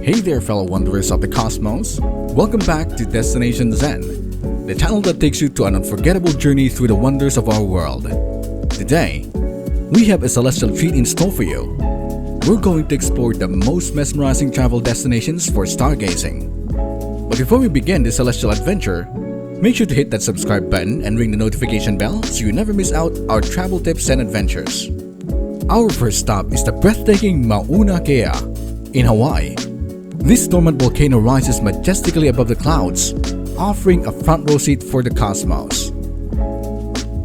Hey there, fellow wanderers of the cosmos. Welcome back to Destination Zen, the channel that takes you to an unforgettable journey through the wonders of our world. Today, we have a celestial treat in store for you. We're going to explore the most mesmerizing travel destinations for stargazing. But before we begin this celestial adventure, make sure to hit that subscribe button and ring the notification bell so you never miss out our travel tips and adventures. Our first stop is the breathtaking Mauna Kea in Hawaii. This dormant volcano rises majestically above the clouds, offering a front row seat for the cosmos.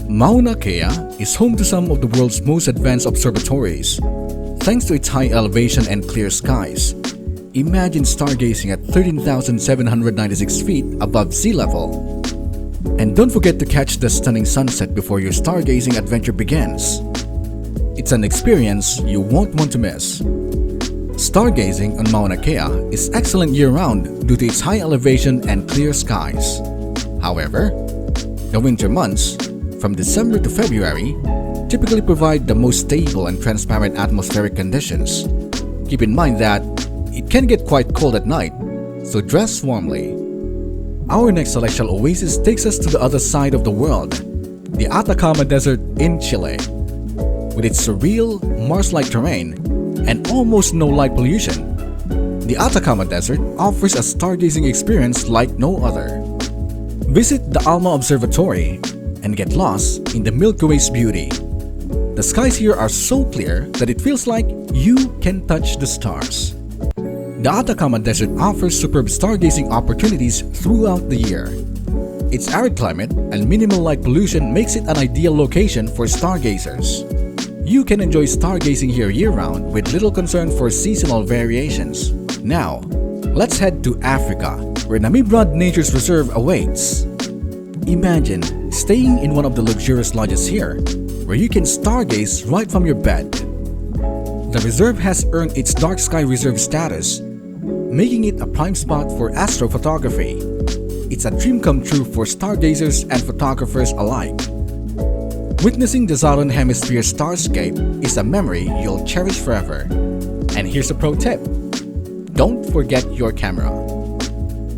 Mauna Kea is home to some of the world's most advanced observatories. Thanks to its high elevation and clear skies, imagine stargazing at 13,796 feet above sea level. And don't forget to catch the stunning sunset before your stargazing adventure begins. It's an experience you won't want to miss. Stargazing on Mauna Kea is excellent year-round due to its high elevation and clear skies. However, the winter months, from December to February, typically provide the most stable and transparent atmospheric conditions. Keep in mind that it can get quite cold at night, so dress warmly. Our next celestial oasis takes us to the other side of the world, the Atacama Desert in Chile. With its surreal, Mars-like terrain and almost no light pollution, the Atacama Desert offers a stargazing experience like no other. Visit the ALMA Observatory and get lost in the Milky Way's beauty. The skies here are so clear that it feels like you can touch the stars. The Atacama Desert offers superb stargazing opportunities throughout the year. Its arid climate and minimal light pollution makes it an ideal location for stargazers. You can enjoy stargazing here year-round with little concern for seasonal variations. Now, let's head to Africa, where Namibia Nature's Reserve awaits. Imagine staying in one of the luxurious lodges here, where you can stargaze right from your bed. The reserve has earned its dark sky reserve status, making it a prime spot for astrophotography. It's a dream come true for stargazers and photographers alike. Witnessing the Southern Hemisphere starscape is a memory you'll cherish forever. And here's a pro tip: don't forget your camera.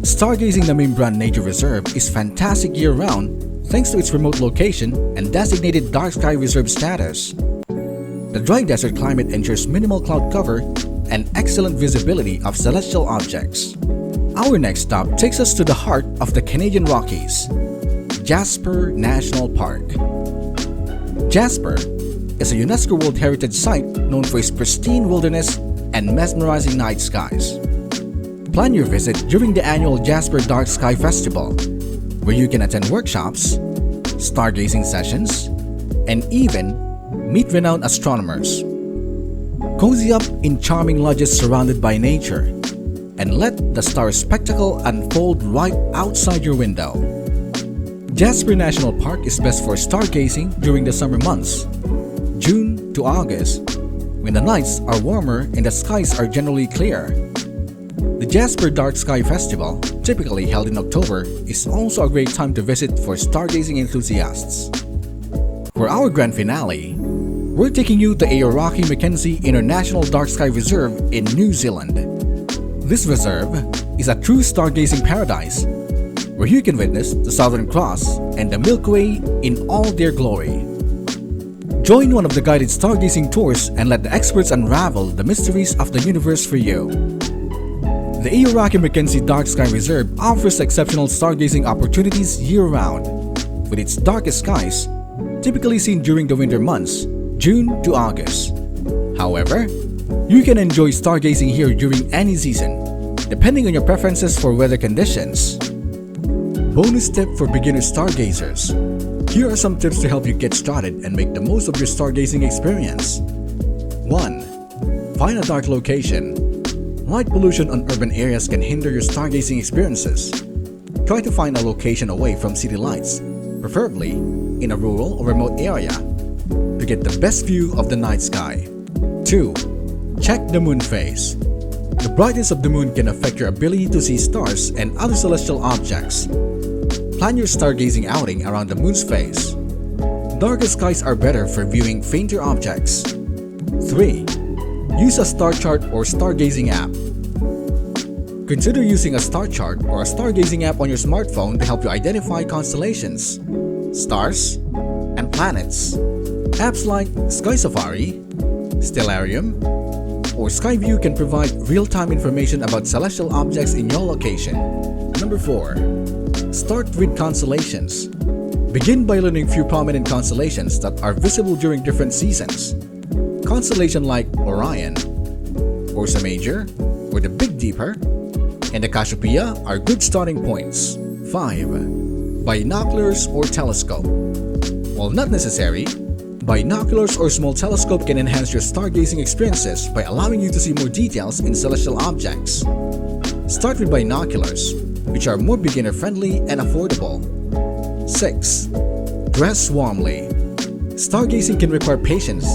Stargazing Namibia Nature Reserve is fantastic year-round thanks to its remote location and designated dark sky reserve status. The dry desert climate ensures minimal cloud cover and excellent visibility of celestial objects. Our next stop takes us to the heart of the Canadian Rockies, Jasper National Park. Jasper is a UNESCO World Heritage Site known for its pristine wilderness and mesmerizing night skies. Plan your visit during the annual Jasper Dark Sky Festival, where you can attend workshops, stargazing sessions, and even meet renowned astronomers. Cozy up in charming lodges surrounded by nature, and let the star spectacle unfold right outside your window. Jasper National Park is best for stargazing during the summer months, June to August, when the nights are warmer and the skies are generally clear. The Jasper Dark Sky Festival, typically held in October, is also a great time to visit for stargazing enthusiasts. For our grand finale, we're taking you to Aoraki Mackenzie International Dark Sky Reserve in New Zealand. This reserve is a true stargazing paradise, where you can witness the Southern Cross and the Milky Way in all their glory. Join one of the guided stargazing tours and let the experts unravel the mysteries of the universe for you. The Aoraki Mackenzie Dark Sky Reserve offers exceptional stargazing opportunities year-round, with its darkest skies typically seen during the winter months, June to August. However, you can enjoy stargazing here during any season, depending on your preferences for weather conditions. Bonus tip for beginner stargazers. Here are some tips to help you get started and make the most of your stargazing experience. 1. Find a dark location. Light pollution on urban areas can hinder your stargazing experiences. Try to find a location away from city lights, preferably in a rural or remote area, to get the best view of the night sky. 2. Check the moon phase. The brightness of the moon can affect your ability to see stars and other celestial objects. Plan your stargazing outing around the moon's phase. Darker skies are better for viewing fainter objects. 3. Use a star chart or stargazing app. Consider using a star chart or a stargazing app on your smartphone to help you identify constellations, stars, and planets. Apps like Sky Safari, Stellarium, or Skyview can provide real-time information about celestial objects in your location. Number 4. Start with constellations. Begin by learning few prominent constellations that are visible during different seasons. Constellations like Orion, Ursa Major, or the Big Dipper, and the Cassiopeia are good starting points. 5. Binoculars or telescope. While not necessary, binoculars or small telescope can enhance your stargazing experiences by allowing you to see more details in celestial objects. Start with binoculars, which are more beginner-friendly and affordable. 6. Dress warmly. Stargazing can require patience,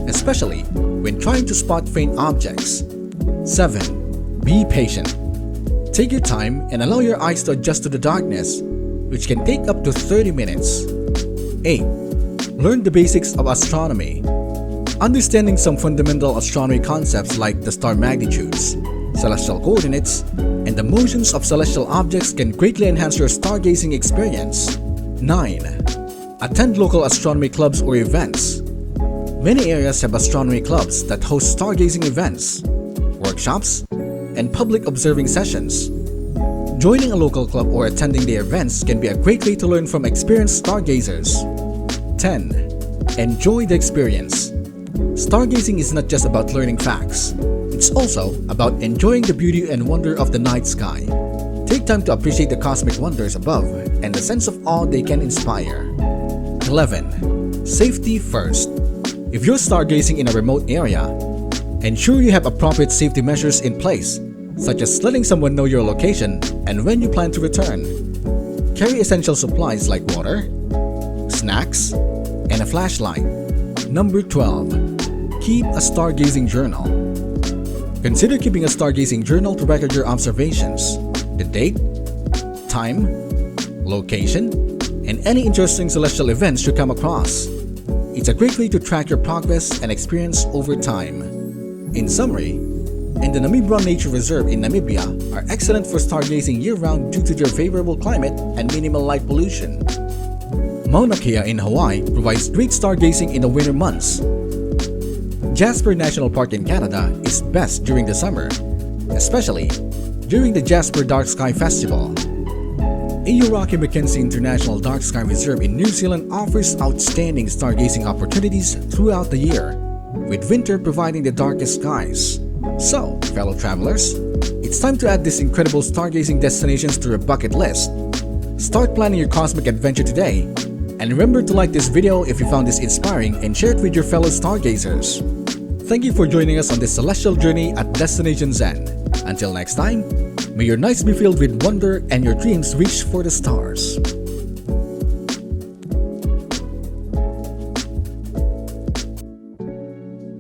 especially when trying to spot faint objects. 7. Be patient. Take your time and allow your eyes to adjust to the darkness, which can take up to 30 minutes. 8. Learn the basics of astronomy. Understanding some fundamental astronomy concepts like the star magnitudes, celestial coordinates, and the motions of celestial objects can greatly enhance your stargazing experience. 9. Attend local astronomy clubs or events. Many areas have astronomy clubs that host stargazing events, workshops, and public observing sessions. Joining a local club or attending the events can be a great way to learn from experienced stargazers. 10. Enjoy the experience. Stargazing is not just about learning facts. It's also about enjoying the beauty and wonder of the night sky. Take time to appreciate the cosmic wonders above and the sense of awe they can inspire. 11. Safety first. If you're stargazing in a remote area, ensure you have appropriate safety measures in place, such as letting someone know your location and when you plan to return. Carry essential supplies like water, snacks, and a flashlight. Number 12. Keep a stargazing journal. Consider keeping a stargazing journal to record your observations, the date, time, location, and any interesting celestial events you come across. It's a great way to track your progress and experience over time. In summary, and the Namibron Nature Reserve in Namibia are excellent for stargazing year-round due to their favorable climate and minimal light pollution. Mauna Kea in Hawaii provides great stargazing in the winter months. Jasper National Park in Canada is best during the summer, especially during the Jasper Dark Sky Festival. Rocky Mackenzie International Dark Sky Reserve in New Zealand offers outstanding stargazing opportunities throughout the year, with winter providing the darkest skies. So, fellow travelers, it's time to add these incredible stargazing destinations to your bucket list. Start planning your cosmic adventure today, and remember to like this video if you found this inspiring and share it with your fellow stargazers. Thank you for joining us on this celestial journey at Destination Zen. Until next time, may your nights be filled with wonder and your dreams reach for the stars.